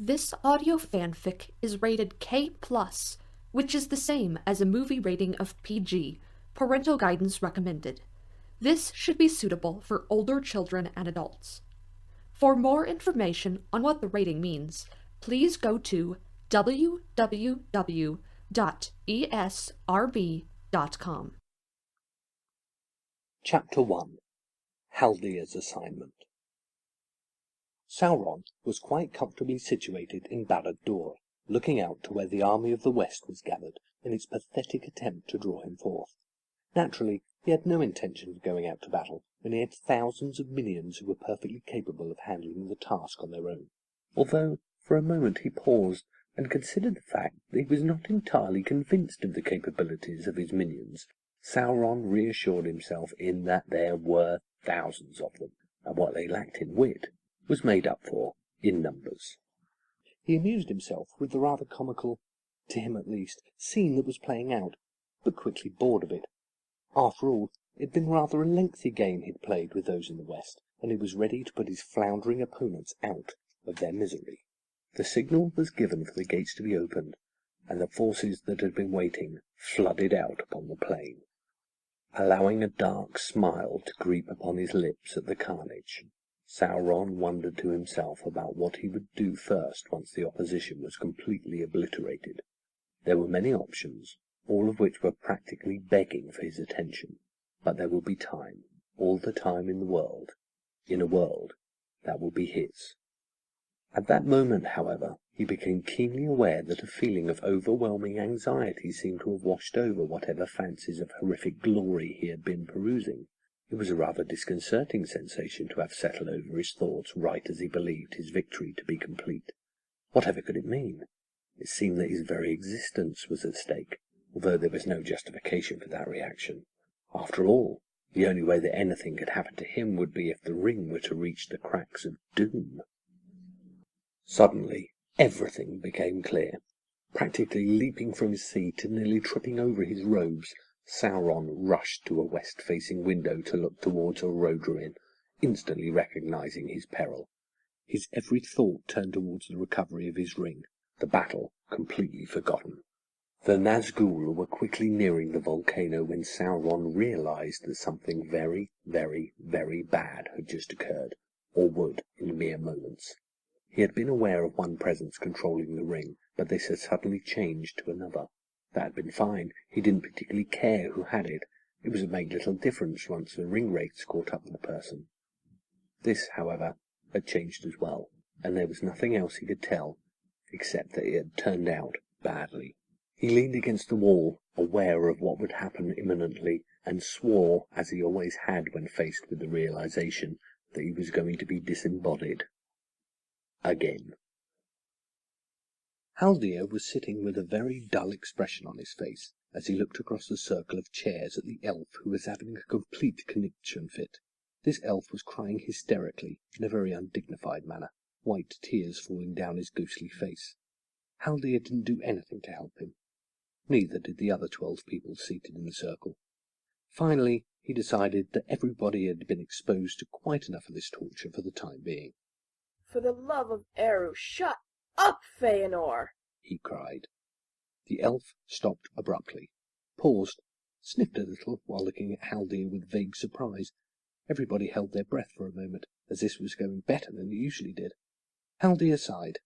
This audio fanfic is rated K+, which is the same as a movie rating of PG, parental guidance recommended. This should be suitable for older children and adults. For more information on what the rating means, please go to www.esrb.com. Chapter 1. Haldir's Assignment. Sauron was quite comfortably situated in Barad-dûr, looking out to where the army of the West was gathered in its pathetic attempt to draw him forth. Naturally, he had no intention of going out to battle, when he had thousands of minions who were perfectly capable of handling the task on their own. Although, for a moment he paused and considered the fact that he was not entirely convinced of the capabilities of his minions, Sauron reassured himself in that there were thousands of them, and what they lacked in wit was made up for in numbers. He amused himself with the rather comical, to him at least, scene that was playing out, but quickly bored of it. After all, it had been rather a lengthy game he'd played with those in the West, and he was ready to put his floundering opponents out of their misery. The signal was given for the gates to be opened, and the forces that had been waiting flooded out upon the plain. Allowing a dark smile to creep upon his lips at the carnage, Sauron wondered to himself about what he would do first once the opposition was completely obliterated. There were many options, all of which were practically begging for his attention, but there would be time, all the time in the world, in a world that would be his. At that moment, however, he became keenly aware that a feeling of overwhelming anxiety seemed to have washed over whatever fancies of horrific glory he had been perusing. It was a rather disconcerting sensation to have settled over his thoughts right as he believed his victory to be complete. Whatever could it mean? It seemed that his very existence was at stake, although there was no justification for that reaction. After all, the only way that anything could happen to him would be if the ring were to reach the cracks of doom. Suddenly, everything became clear. Practically leaping from his seat and nearly tripping over his robes, Sauron rushed to a west-facing window to look towards Orodruin, instantly recognizing his peril. His every thought turned towards the recovery of his ring, the battle completely forgotten. The Nazgûl were quickly nearing the volcano when Sauron realized that something very, very, very bad had just occurred, or would in mere moments. He had been aware of one presence controlling the ring, but this had suddenly changed to another. That had been fine. He didn't particularly care who had it. It would have made little difference once the ring wraiths caught up with the person. This, however, had changed as well, and there was nothing else he could tell, except that it had turned out badly. He leaned against the wall, aware of what would happen imminently, and swore, as he always had when faced with the realization, that he was going to be disembodied. Again. Haldir was sitting with a very dull expression on his face as he looked across the circle of chairs at the elf who was having a complete conniption fit. This elf was crying hysterically in a very undignified manner, white tears falling down his ghostly face. Haldir didn't do anything to help him. Neither did the other 12 people seated in the circle. Finally, he decided that everybody had been exposed to quite enough of this torture for the time being. "For the love of Eru, shut up, Feanor!" he cried. The elf stopped abruptly, paused, sniffed a little while looking at Haldir with vague surprise. Everybody held their breath for a moment, as this was going better than it usually did. Haldir sighed.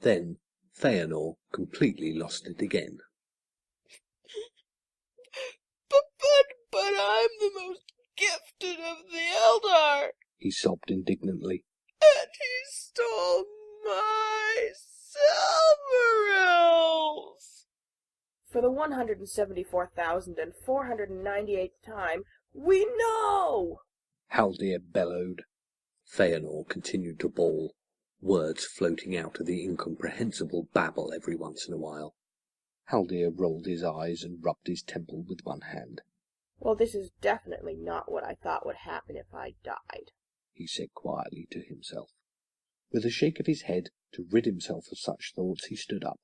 Then Feanor completely lost it again. But I'm the most gifted of the Eldar, he sobbed indignantly. and he stole my Silmarils! For the 174,498th time, we know! Haldir bellowed. Feanor continued to bawl, words floating out of the incomprehensible babble every once in a while. Haldir rolled his eyes and rubbed his temple with one hand. "Well, this is definitely not what I thought would happen if I died," he said quietly to himself. With a shake of his head, to rid himself of such thoughts, he stood up.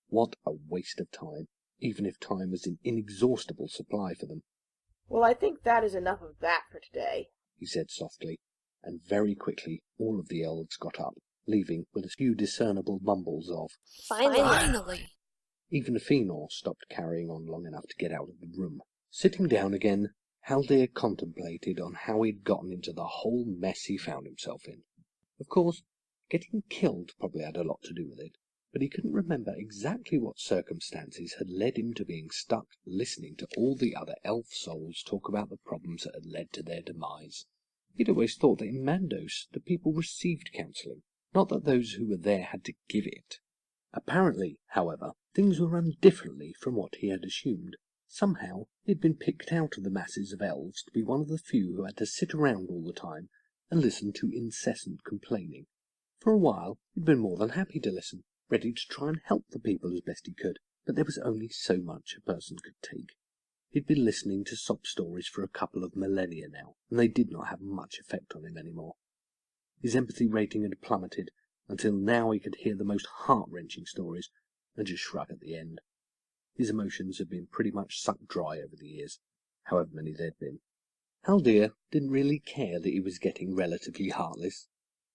What a waste of time, even if time was in inexhaustible supply for them. "Well, I think that is enough of that for today," he said softly, and very quickly all of the elves got up, leaving with a few discernible mumbles of, Finally. Even Feanor stopped carrying on long enough to get out of the room. Sitting down again, Haldir contemplated on how he'd gotten into the whole mess he found himself in. Of course, getting killed probably had a lot to do with it, but he couldn't remember exactly what circumstances had led him to being stuck listening to all the other elf souls talk about the problems that had led to their demise. He'd always thought that in Mandos the people received counselling, not that those who were there had to give it. Apparently, however, things were run differently from what he had assumed. Somehow he'd been picked out of the masses of elves to be one of the few who had to sit around all the time and listen to incessant complaining. For a while he'd been more than happy to listen, ready to try and help the people as best he could, but there was only so much a person could take. He'd been listening to sob stories for a couple of millennia now, and they did not have much effect on him anymore. His empathy rating had plummeted, until now he could hear the most heart-wrenching stories and just shrug at the end. His emotions had been pretty much sucked dry over the years, however many there'd been. Haldir didn't really care that he was getting relatively heartless.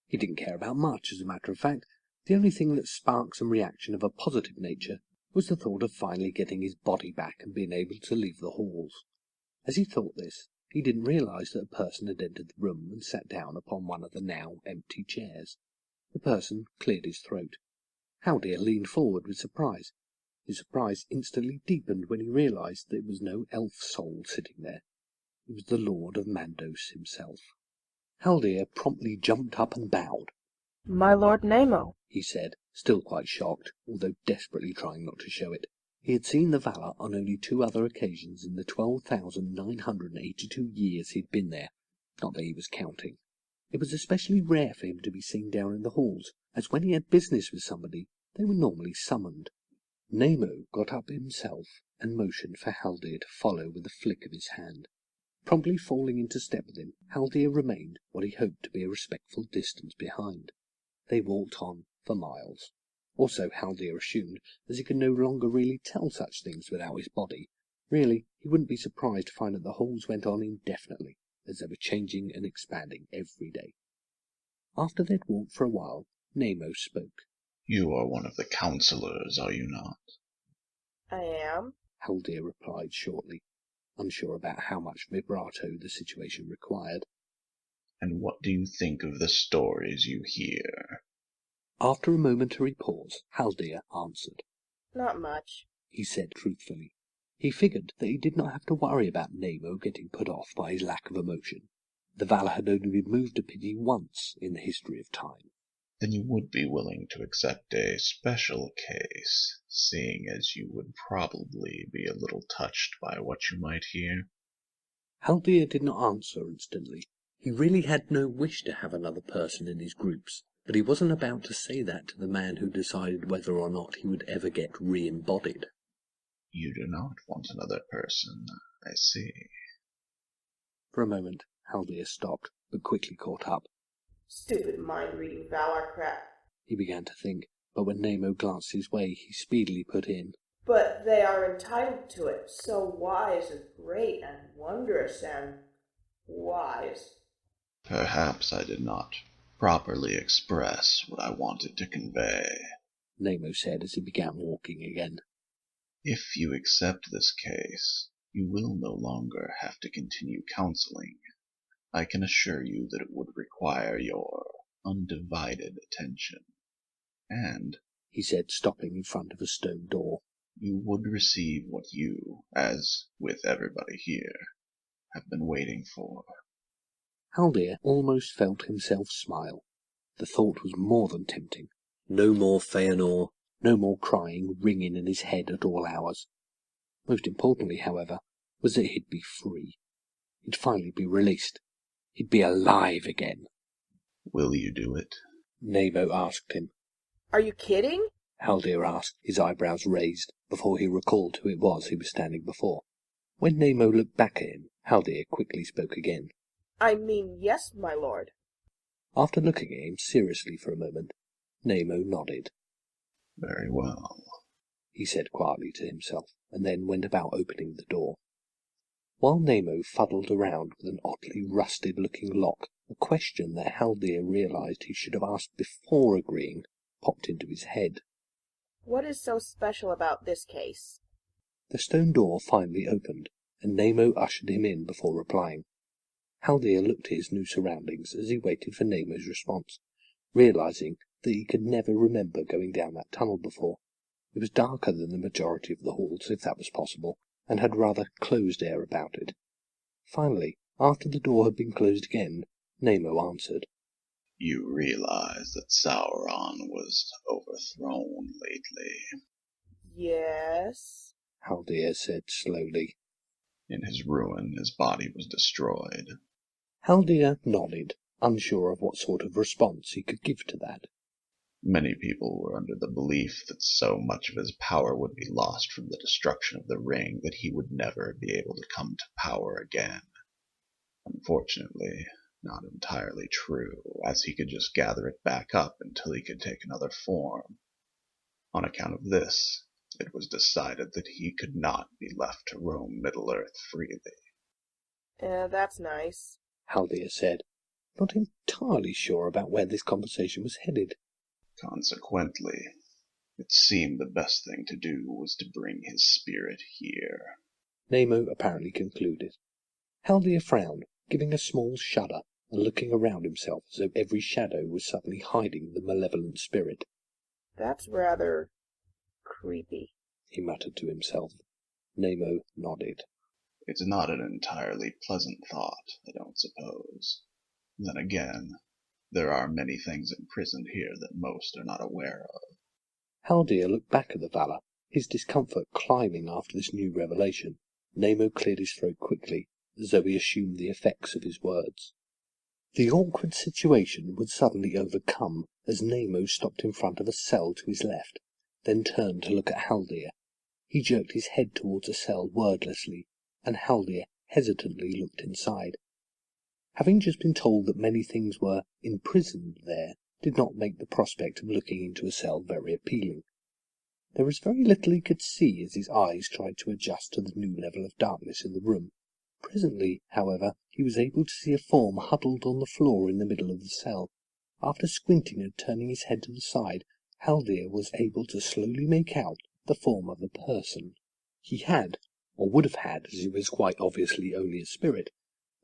He didn't care about much, as a matter of fact. The only thing that sparked some reaction of a positive nature was the thought of finally getting his body back and being able to leave the halls. As he thought this, he didn't realise that a person had entered the room and sat down upon one of the now empty chairs. The person cleared his throat. Haldir leaned forward with surprise. His surprise instantly deepened when he realised that it was no elf soul sitting there. It was the Lord of Mandos himself. Haldir promptly jumped up and bowed. My Lord Namo, he said, still quite shocked, although desperately trying not to show it. He had seen the Valar on only 2 other occasions in the 12,982 years he'd been there, not that he was counting. It was especially rare for him to be seen down in the halls, as when he had business with somebody, they were normally summoned. Namo got up himself and motioned for Haldir to follow with a flick of his hand. Promptly falling into step with him, Haldir remained what he hoped to be a respectful distance behind. They walked on for miles. Also, Haldir assumed, as he could no longer really tell such things without his body, really, he wouldn't be surprised to find that the halls went on indefinitely, as they were changing and expanding every day. After they'd walked for a while, Namo spoke. You are one of the counselors, are you not? I am. Haldir replied shortly, unsure about how much vibrato the situation required. And what do you think of the stories you hear? After a momentary pause, Haldir answered. Not much. He said truthfully. He figured that he did not have to worry about Namo getting put off by his lack of emotion. The Valar had only been moved to pity once in the history of time. Then you would be willing to accept a special case, seeing as you would probably be a little touched by what you might hear? Haldir did not answer instantly. He really had no wish to have another person in his groups, but he wasn't about to say that to the man who decided whether or not he would ever get re-embodied. You do not want another person, I see. For a moment, Haldir stopped, but quickly caught up. Stupid mind-reading Valar crap. He began to think, but when Namo glanced his way, he speedily put in. But they are entitled to it, so wise and great and wondrous and wise. Perhaps I did not properly express what I wanted to convey, Namo said as he began walking again. If you accept this case, you will no longer have to continue counseling. I can assure you that it would require your undivided attention. And, he said, stopping in front of a stone door, you would receive what you, as with everybody here, have been waiting for. Haldir almost felt himself smile. The thought was more than tempting. No more Feanor, no more crying ringing in his head at all hours. Most importantly, however, was that he'd be free. He'd finally be released. He'd be alive again. Will you do it? Namo asked him. Are you kidding? Haldir asked, his eyebrows raised, before he recalled who it was he was standing before. When Namo looked back at him, Haldir quickly spoke again. I mean, yes, my lord. After looking at him seriously for a moment, Namo nodded. Very well, he said quietly to himself, and then went about opening the door. While Namo fuddled around with an oddly rusted-looking lock, a question that Haldir realised he should have asked before agreeing popped into his head. What is so special about this case? The stone door finally opened, and Namo ushered him in before replying. Haldir looked at his new surroundings as he waited for Namo's response, realising that he could never remember going down that tunnel before. It was darker than the majority of the halls, if that was possible, and had rather closed air about it. Finally, after the door had been closed again, Namo answered. You realize that Sauron was overthrown lately. Yes. Haldir said slowly. In his ruin, his body was destroyed. Haldir nodded, unsure of what sort of response he could give to that. Many people were under the belief that so much of his power would be lost from the destruction of the ring that he would never be able to come to power again. Unfortunately, not entirely true, as he could just gather it back up until he could take another form. On account of this, it was decided that he could not be left to roam Middle-earth freely. That's nice, Haldir said, not entirely sure about where this conversation was headed. Consequently, it seemed the best thing to do was to bring his spirit here. Namo apparently concluded. Haldir frowned, giving a small shudder, and looking around himself as though every shadow was suddenly hiding the malevolent spirit. That's rather creepy, he muttered to himself. Namo nodded. It's not an entirely pleasant thought, I don't suppose. Then again, there are many things imprisoned here that most are not aware of. Haldir looked back at the Valar, his discomfort climbing after this new revelation. Namo cleared his throat quickly, as though he assumed the effects of his words. The awkward situation would suddenly overcome as Namo stopped in front of a cell to his left, then turned to look at Haldir. He jerked his head towards a cell wordlessly, and Haldir hesitantly looked inside. Having just been told that many things were imprisoned there did not make the prospect of looking into a cell very appealing. There was very little he could see as his eyes tried to adjust to the new level of darkness in the room. Presently, however, he was able to see a form huddled on the floor in the middle of the cell. After squinting and turning his head to the side, Haldir was able to slowly make out the form of a person. He had, or would have had, as he was quite obviously only a spirit,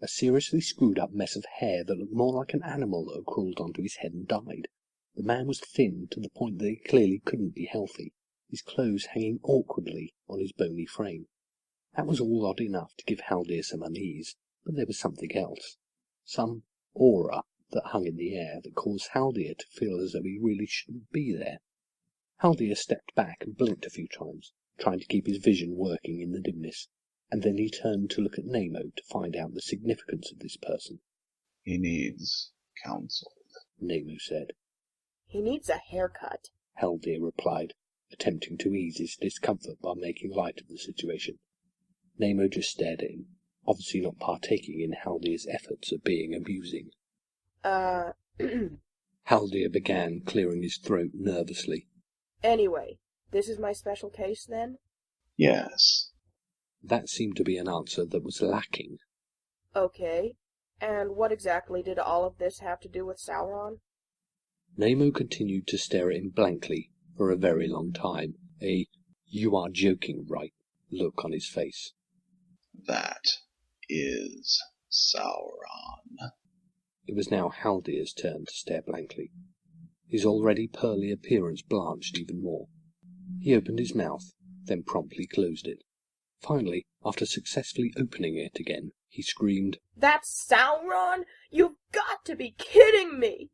a seriously screwed-up mess of hair that looked more like an animal that had crawled onto his head and died. The man was thin to the point that he clearly couldn't be healthy, his clothes hanging awkwardly on his bony frame. That was all odd enough to give Haldir some unease, but there was something else. Some aura that hung in the air that caused Haldir to feel as though he really shouldn't be there. Haldir stepped back and blinked a few times, trying to keep his vision working in the dimness, and then he turned to look at Namo to find out the significance of this person. He needs counsel, Namo said. He needs a haircut, Haldir replied, attempting to ease his discomfort by making light of the situation. Namo just stared at him, obviously not partaking in Haldir's efforts at being amusing. Haldir began, clearing his throat nervously. Anyway, this is my special case, then? Yes. That seemed to be an answer that was lacking. Okay, and what exactly did all of this have to do with Sauron? Namo continued to stare at him blankly for a very long time, a "you-are-joking, right?" look on his face. That is Sauron. It was now Haldir's turn to stare blankly. His already pearly appearance blanched even more. He opened his mouth, then promptly closed it. Finally, after successfully opening it again, he screamed, That's Sauron? You've got to be kidding me!